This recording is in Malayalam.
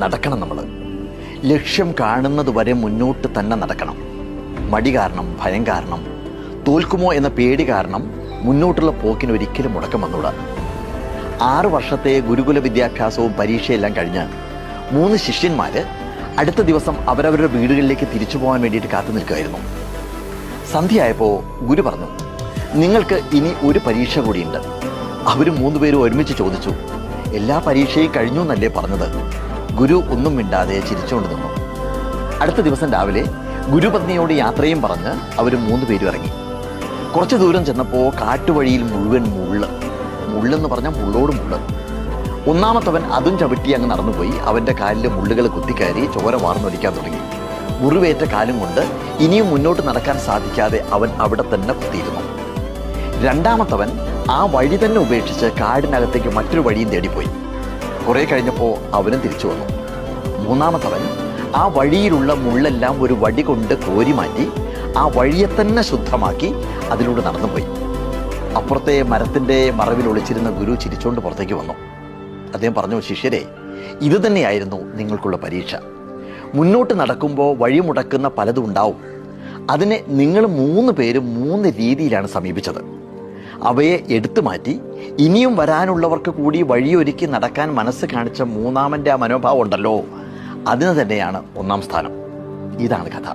നടക്കണം. നമ്മൾ ലക്ഷ്യം കാണുന്നത് വരെ മുന്നോട്ട് തന്നെ നടക്കണം. മടി കാരണം, ഭയം കാരണം, തോൽക്കുമോ എന്ന പേടി കാരണം മുന്നോട്ടുള്ള പോക്കിന് ഒരിക്കലും മുടക്കം വന്നൂടാ. 6 വർഷത്തെ ഗുരുകുല വിദ്യാഭ്യാസവും പരീക്ഷയെല്ലാം കഴിഞ്ഞ് 3 ശിഷ്യന്മാർ അടുത്ത ദിവസം അവരവരുടെ വീടുകളിലേക്ക് തിരിച്ചു പോകാൻ വേണ്ടിയിട്ട് കാത്തു നിൽക്കുകയായിരുന്നു. സന്ധ്യയായപ്പോൾ ഗുരു പറഞ്ഞു, നിങ്ങൾക്ക് ഇനി ഒരു പരീക്ഷ കൂടിയുണ്ട്. അവർ 3 പേരും ഒരുമിച്ച് ചോദിച്ചു, എല്ലാ പരീക്ഷയും കഴിഞ്ഞു എന്നല്ലേ പറഞ്ഞത്? ഗുരു ഒന്നും മിണ്ടാതെ ചിരിച്ചുകൊണ്ട് നിന്നു. അടുത്ത ദിവസം രാവിലെ ഗുരുപത്നിയോട് യാത്രയും പറഞ്ഞ് അവർ 3 പേരും ഇറങ്ങി. കുറച്ച് ദൂരം ചെന്നപ്പോൾ കാട്ടുവഴിയിൽ മുഴുവൻ മുള്ളെന്ന് പറഞ്ഞാൽ മുള്ളോട് മുള്ള്. ഒന്നാമത്തവൻ അതും ചവിട്ടി അങ്ങ് നടന്നുപോയി. അവൻ്റെ കാലിൽ മുള്ളുകൾ കുത്തിക്കയറി ചോര വാർന്നൊലിക്കാൻ തുടങ്ങി. മുറിവേറ്റ കാലും കൊണ്ട് ഇനിയും മുന്നോട്ട് നടക്കാൻ സാധിക്കാതെ അവൻ അവിടെ തന്നെ കുത്തിയിരുന്നു. രണ്ടാമത്തവൻ ആ വഴി തന്നെ ഉപേക്ഷിച്ച് കാടിനകത്തേക്ക് മറ്റൊരു വഴിയും തേടിപ്പോയി. കുറെ കഴിഞ്ഞപ്പോൾ അവനും തിരിച്ചു വന്നു. മൂന്നാമത്തവൻ ആ വഴിയിലുള്ള മുള്ളെല്ലാം ഒരു വടി കൊണ്ട് കോരി മാറ്റി ആ വഴിയെ തന്നെ ശുദ്ധമാക്കി അതിലൂടെ നടന്നുപോയി. അപ്പുറത്തെ മരത്തിൻ്റെ മറവിൽ ഒളിച്ചിരുന്ന ഗുരു ചിരിച്ചുകൊണ്ട് പുറത്തേക്ക് വന്നു. അദ്ദേഹം പറഞ്ഞു, ശിഷ്യരെ, ഇത് തന്നെയായിരുന്നു നിങ്ങൾക്കുള്ള പരീക്ഷ. മുന്നോട്ട് നടക്കുമ്പോൾ വഴിമുടക്കുന്ന പലതും ഉണ്ടാവും. അതിനെ നിങ്ങൾ 3 പേരും 3 രീതിയിലാണ് സമീപിച്ചത്. അവയെ എടുത്തു മാറ്റി ഇനിയും വരാനുള്ളവർക്ക് കൂടി വഴിയൊരുക്കി നടക്കാൻ മനസ്സ് കാണിച്ച മൂന്നാമൻ്റെ ആ മനോഭാവം ഉണ്ടല്ലോ, അതിന് തന്നെയാണ് 1-ാം സ്ഥാനം. ഇതാണ് കഥ.